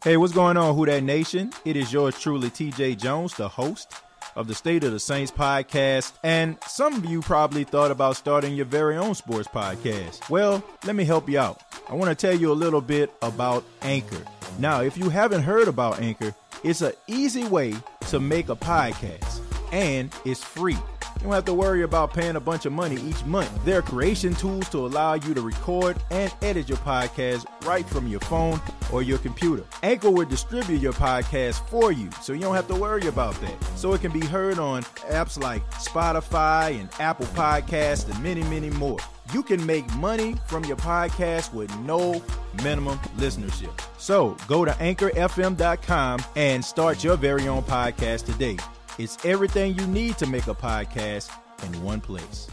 Hey, what's going on, Who Dat Nation? It is yours truly, TJ Jones, the host of the State of the Saints podcast. And some of you probably thought about starting your very own sports podcast. Well, let me help you out. I want to tell you a little bit about Anchor. Now, if you haven't heard about Anchor, it's an easy way to make a podcast, and it's free. You don't have to worry about paying a bunch of money each month. There are creation tools to allow you to record and edit your podcast right from your phone or your computer. Anchor will distribute your podcast for you, so you don't have to worry about that. So it can be heard on apps like Spotify and Apple Podcasts and many, many more. You can make money from your podcast with no minimum listenership. So go to anchorfm.com and start your very own podcast today. It's everything you need to make a podcast in one place.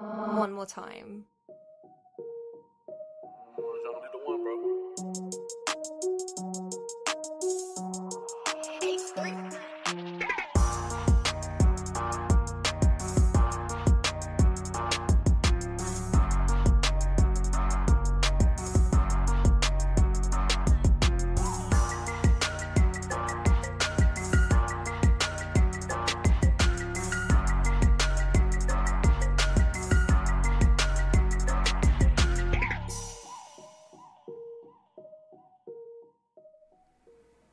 One more time.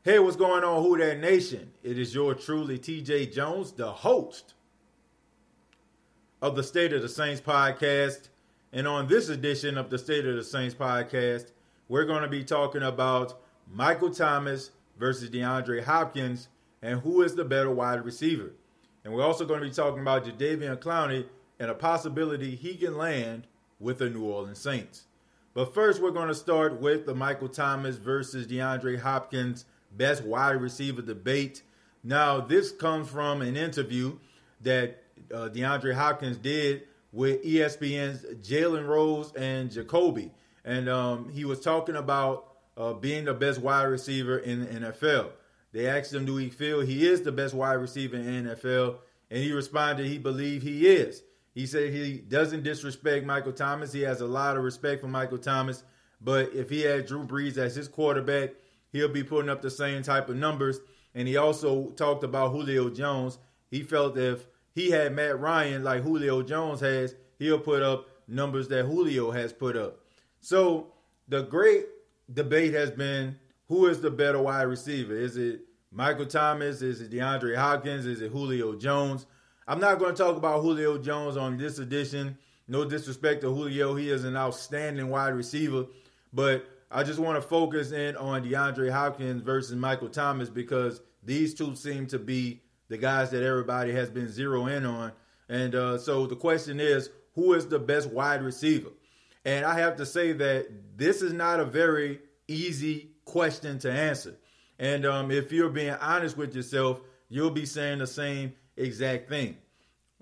Hey, what's going on, Who Dat Nation? It is yours truly, TJ Jones, the host of the State of the Saints podcast. And on this edition of the State of the Saints podcast, we're going to be talking about Michael Thomas versus DeAndre Hopkins and who is the better wide receiver. And we're also going to be talking about Jadeveon Clowney and a possibility he can land with the New Orleans Saints. But first, we're going to start with the Michael Thomas versus DeAndre Hopkins best wide receiver debate. Now, this comes from an interview that DeAndre Hopkins did with ESPN's Jalen Rose and Jacoby. And he was talking about being the best wide receiver in the NFL. They asked him, do he feel he is the best wide receiver in the NFL? And he responded, he believed he is. He said he doesn't disrespect Michael Thomas. He has a lot of respect for Michael Thomas. But if he had Drew Brees as his quarterback, he'll be putting up the same type of numbers. And he also talked about Julio Jones. He felt if he had Matt Ryan like Julio Jones has, he'll put up numbers that Julio has put up. So the great debate has been, who is the better wide receiver? Is it Michael Thomas? Is it DeAndre Hopkins? Is it Julio Jones? I'm not going to talk about Julio Jones on this edition. No disrespect to Julio. He is an outstanding wide receiver. But I just want to focus in on DeAndre Hopkins versus Michael Thomas because these two seem to be the guys that everybody has been zeroing in on. And so the question is, who is the best wide receiver? And I have to say that this is not a very easy question to answer. And if you're being honest with yourself, you'll be saying the same exact thing.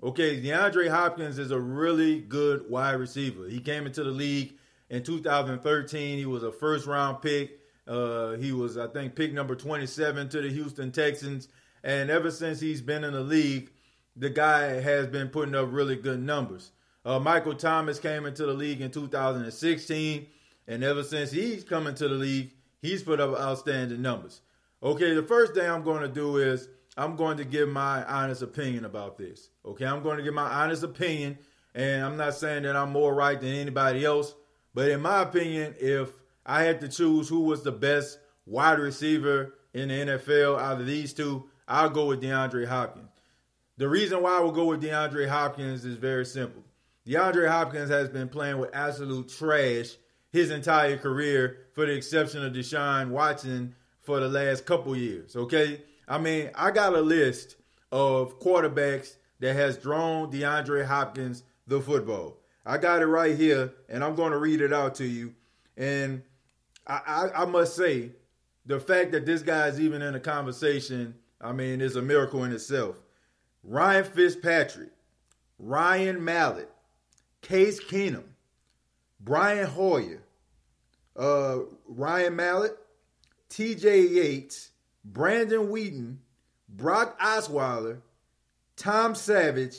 Okay, DeAndre Hopkins is a really good wide receiver. He came into the league in 2013, he was a first-round pick. He was, I think, pick number 27 to the Houston Texans. And ever since he's been in the league, the guy has been putting up really good numbers. Michael Thomas came into the league in 2016. And ever since he's come into the league, he's put up outstanding numbers. Okay, the first thing I'm going to do is I'm going to give my honest opinion about this. Okay, I'm going to give my honest opinion. And I'm not saying that I'm more right than anybody else. But in my opinion, if I had to choose who was the best wide receiver in the NFL out of these two, I'll go with DeAndre Hopkins. The reason why I will go with DeAndre Hopkins is very simple. DeAndre Hopkins has been playing with absolute trash his entire career, for the exception of Deshaun Watson for the last couple years, okay? I mean, I got a list of quarterbacks that has thrown DeAndre Hopkins the football. I got it right here, and I'm going to read it out to you. And I must say, the fact that this guy is even in a conversation, I mean, is a miracle in itself. Ryan Fitzpatrick, Ryan Mallett, Case Keenum, Brian Hoyer, Ryan Mallett, T.J. Yates, Brandon Wheaton, Brock Osweiler, Tom Savage,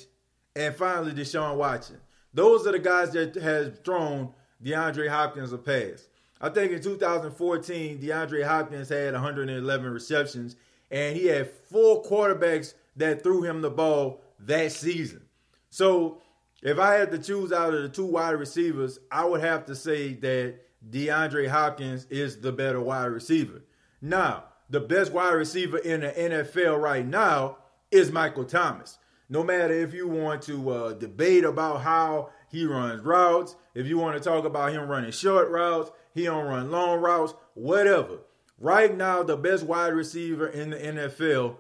and finally Deshaun Watson. Those are the guys that has thrown DeAndre Hopkins a pass. I think in 2014, DeAndre Hopkins had 111 receptions, and he had 4 quarterbacks that threw him the ball that season. So if I had to choose out of the 2 wide receivers, I would have to say that DeAndre Hopkins is the better wide receiver. Now, the best wide receiver in the NFL right now is Michael Thomas. No matter if you want to debate about how he runs routes, if you want to talk about him running short routes, he don't run long routes, whatever. Right now, the best wide receiver in the NFL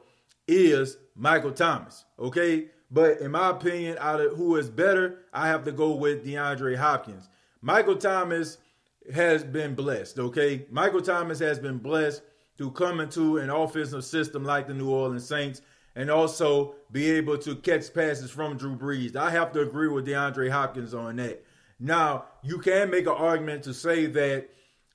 is Michael Thomas, okay? But in my opinion, out of who is better, I have to go with DeAndre Hopkins. Michael Thomas has been blessed, okay? Michael Thomas has been blessed to come into an offensive system like the New Orleans Saints and also be able to catch passes from Drew Brees. I have to agree with DeAndre Hopkins on that. Now, you can make an argument to say that,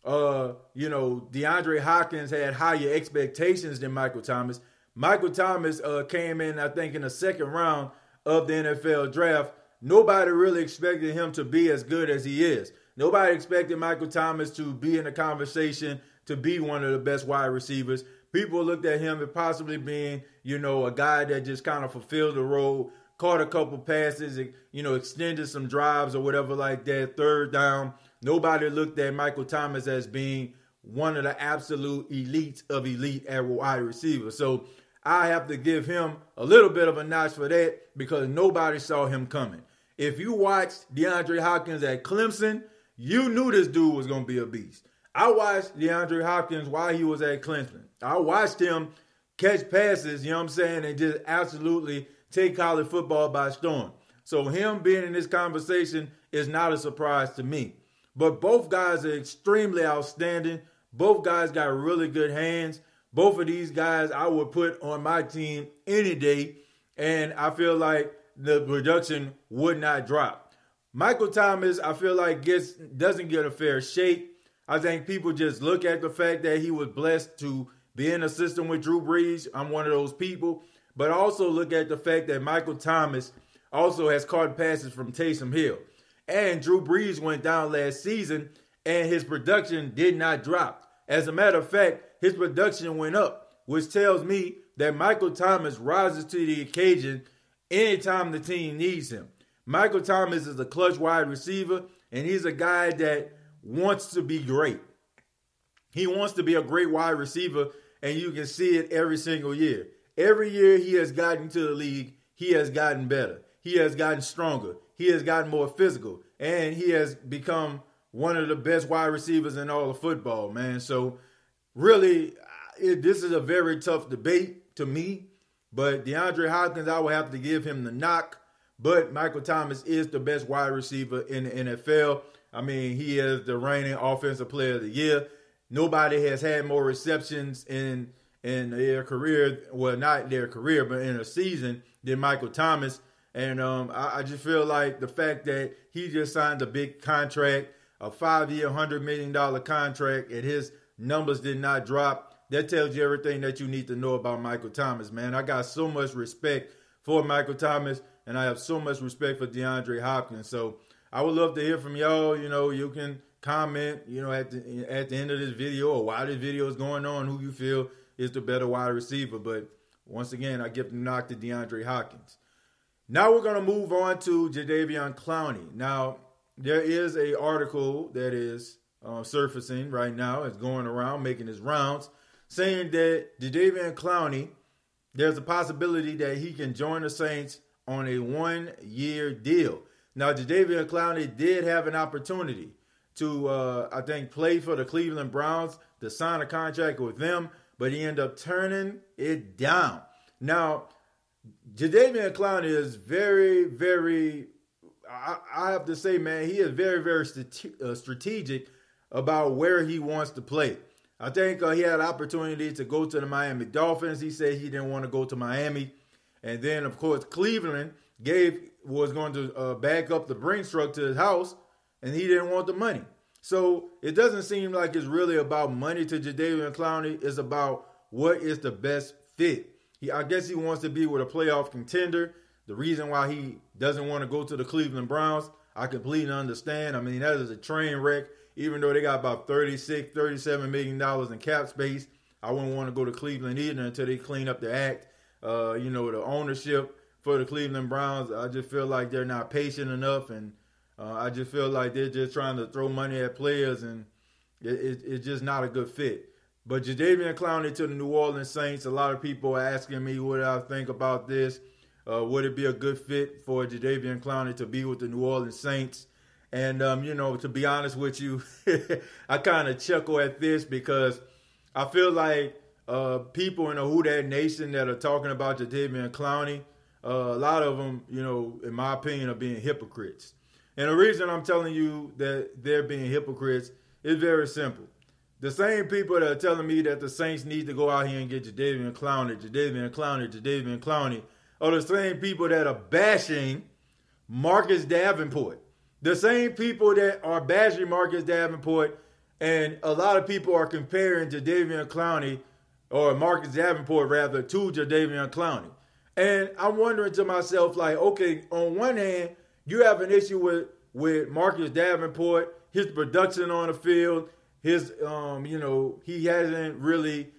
DeAndre Hopkins had higher expectations than Michael Thomas. Michael Thomas came in, I think, in the second round of the NFL draft. Nobody really expected him to be as good as he is. Nobody expected Michael Thomas to be in the conversation to be one of the best wide receivers. People looked at him as possibly being, a guy that just kind of fulfilled the role, caught a couple passes, extended some drives or whatever like that, third down. Nobody looked at Michael Thomas as being one of the absolute elites of elite at wide receiver. So I have to give him a little bit of a notch for that because nobody saw him coming. If you watched DeAndre Hopkins at Clemson, you knew this dude was going to be a beast. I watched DeAndre Hopkins while he was at Clemson. I watched him catch passes, and just absolutely take college football by storm. So him being in this conversation is not a surprise to me. But both guys are extremely outstanding. Both guys got really good hands. Both of these guys I would put on my team any day, and I feel like the production would not drop. Michael Thomas, I feel like doesn't get a fair shake. I think people just look at the fact that he was blessed to be in a system with Drew Brees. I'm one of those people. But also look at the fact that Michael Thomas also has caught passes from Taysom Hill. And Drew Brees went down last season, and his production did not drop. As a matter of fact, his production went up, which tells me that Michael Thomas rises to the occasion anytime the team needs him. Michael Thomas is a clutch wide receiver, and he's a guy that wants to be great. He wants to be a great wide receiver, and you can see it every single year. Every year he has gotten to the league, he has gotten better. He has gotten stronger. He has gotten more physical, and he has become one of the best wide receivers in all of football, man. So really, this is a very tough debate to me, but DeAndre Hopkins, I would have to give him the knock, but Michael Thomas is the best wide receiver in the NFL. I mean, he is the reigning offensive player of the year. Nobody has had more receptions in their career, well, not their career, but in a season than Michael Thomas. And I just feel like the fact that he just signed a big contract, a 5-year, $100 million contract, and his numbers did not drop, that tells you everything that you need to know about Michael Thomas, man. I got so much respect for Michael Thomas, and I have so much respect for DeAndre Hopkins. So I would love to hear from y'all. You can comment, at the end of this video or while this video is going on, who you feel is the better wide receiver. But once again, I give the knock to DeAndre Hopkins. Now we're going to move on to Jadeveon Clowney. Now, there is an article that is surfacing right now. It's going around, making its rounds, saying that Jadeveon Clowney, there's a possibility that he can join the Saints on a 1-year deal. Now, Jadeveon Clowney did have an opportunity to, I think, play for the Cleveland Browns, to sign a contract with them, but he ended up turning it down. Now, Jadeveon Clowney is very, very, I have to say, man, he is very, very strategic about where he wants to play. I think he had an opportunity to go to the Miami Dolphins. He said he didn't want to go to Miami. And then, of course, Cleveland was going to back up the Brinks truck to his house, and he didn't want the money. So it doesn't seem like it's really about money to Jadeveon Clowney. It's about what is the best fit. I guess he wants to be with a playoff contender. The reason why he doesn't want to go to the Cleveland Browns, I completely understand. I mean, that is a train wreck even though they got about $37 million in cap space. I wouldn't want to go to Cleveland either until they clean up the act. The ownership for the Cleveland Browns, I just feel like they're not patient enough, and I just feel like they're just trying to throw money at players, and it's just not a good fit. But Jadeveon Clowney to the New Orleans Saints, a lot of people are asking me what I think about this. Would it be a good fit for Jadeveon Clowney to be with the New Orleans Saints? And, to be honest with you, I kind of chuckle at this because I feel like people in the Who Dat Nation that are talking about Jadeveon Clowney, a lot of them, in my opinion, are being hypocrites. And the reason I'm telling you that they're being hypocrites is very simple. The same people that are telling me that the Saints need to go out here and get Jadeveon Clowney are the same people that are bashing Marcus Davenport. The same people that are bashing Marcus Davenport, and a lot of people are comparing Jadeveon Clowney, or Marcus Davenport rather, to Jadeveon Clowney. And I'm wondering to myself, like, okay, on one hand, you have an issue with Marcus Davenport, his production on the field, his, he hasn't really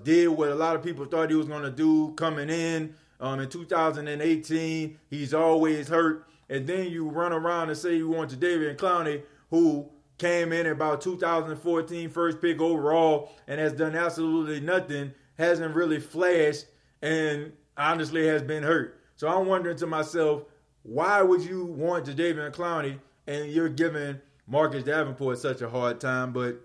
did what a lot of people thought he was going to do coming in 2018. He's always hurt. And then you run around and say you want Jadeveon Clowney, who came in about 2014, first pick overall, and has done absolutely nothing, hasn't really flashed, and honestly has been hurt. So I'm wondering to myself, why would you want Jadeveon Clowney and you're giving Marcus Davenport such a hard time? But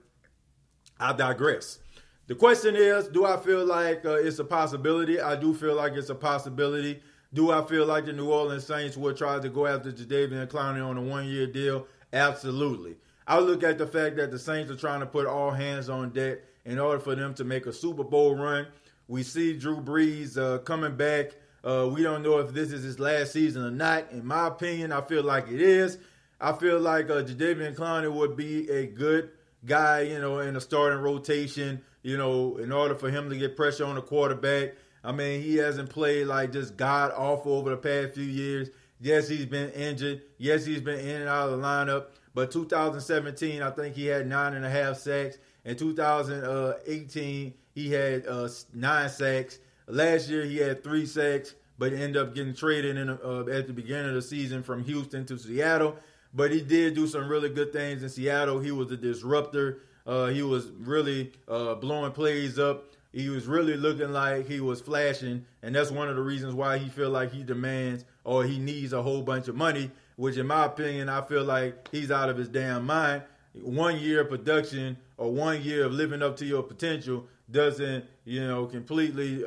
I digress. The question is, do I feel like it's a possibility? I do feel like it's a possibility. Do I feel like the New Orleans Saints will try to go after Jadeveon Clowney on a one-year deal? Absolutely. I look at the fact that the Saints are trying to put all hands on deck in order for them to make a Super Bowl run. We see Drew Brees coming back. We don't know if this is his last season or not. In my opinion, I feel like it is. I feel like Jadeveon Clowney would be a good guy, in a starting rotation, in order for him to get pressure on the quarterback. I mean, he hasn't played like just god-awful over the past few years. Yes, he's been injured. Yes, he's been in and out of the lineup. But 2017, I think he had 9.5 sacks. In 2018, he had 9 sacks. Last year, he had 3 sacks, but ended up getting traded at the beginning of the season from Houston to Seattle. But he did do some really good things in Seattle. He was a disruptor. He was really blowing plays up. He was really looking like he was flashing, and that's one of the reasons why he feel like he demands or he needs a whole bunch of money, which in my opinion, I feel like he's out of his damn mind. 1 year of production or 1 year of living up to your potential doesn't, completely,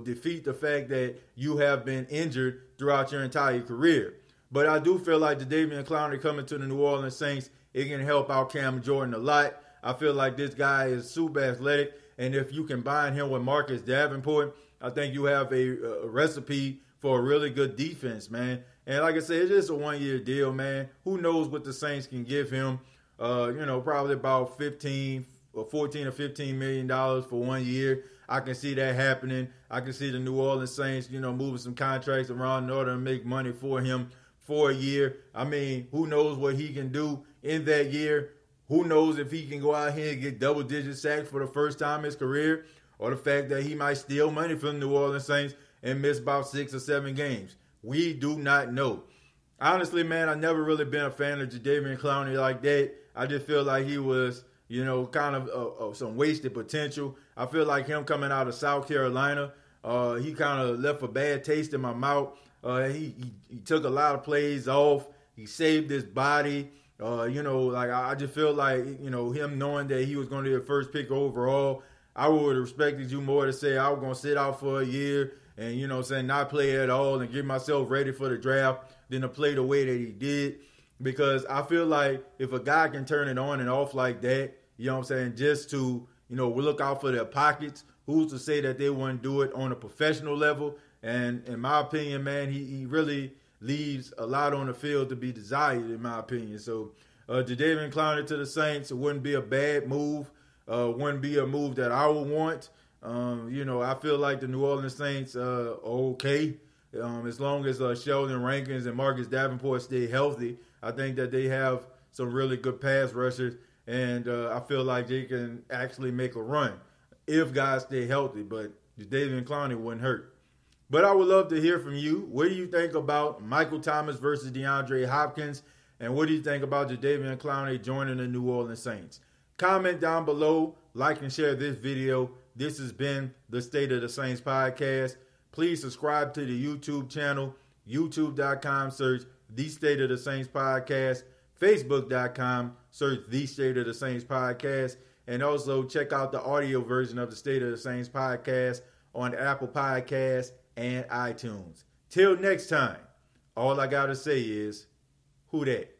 defeat the fact that you have been injured throughout your entire career. But I do feel like Jadeveon Clowney coming to the New Orleans Saints, it can help out Cam Jordan a lot. I feel like this guy is super athletic. And if you combine him with Marcus Davenport, I think you have a recipe for a really good defense, man. And like I said, it's just a 1 year deal, man. Who knows what the Saints can give him? Probably about $14 or $15 million for 1 year. I can see that happening. I can see the New Orleans Saints, moving some contracts around in order to make money for him for a year. I mean, who knows what he can do in that year? Who knows if he can go out here and get double-digit sacks for the first time in his career, or the fact that he might steal money from the New Orleans Saints and miss about 6 or 7 games. We do not know. Honestly, man, I've never really been a fan of Jadeveon Clowney like that. I just feel like he was, kind of some wasted potential. I feel like him coming out of South Carolina, he kind of left a bad taste in my mouth. He took a lot of plays off. He saved his body. I just feel like, him knowing that he was going to be the first pick overall, I would have respected you more to say I was going to sit out for a year and, not play at all and get myself ready for the draft than to play the way that he did. Because I feel like if a guy can turn it on and off like that, just to, look out for their pockets, who's to say that they wouldn't do it on a professional level? And in my opinion, man, he really leaves a lot on the field to be desired, in my opinion. So Jadeveon Clowney to the Saints, it wouldn't be a bad move. Wouldn't be a move that I would want. I feel like the New Orleans Saints are okay. As long as Sheldon Rankins and Marcus Davenport stay healthy, I think that they have some really good pass rushers, and I feel like they can actually make a run if guys stay healthy. But Jadeveon Clowney wouldn't hurt. But I would love to hear from you. What do you think about Michael Thomas versus DeAndre Hopkins? And what do you think about Jadeveon Clowney joining the New Orleans Saints? Comment down below, like and share this video. This has been the State of the Saints podcast. Please subscribe to the YouTube channel, youtube.com, search The State of the Saints podcast, facebook.com, search The State of the Saints podcast, and also check out the audio version of the State of the Saints podcast on Apple Podcasts and iTunes. Till next time, all I got to say is, who dat?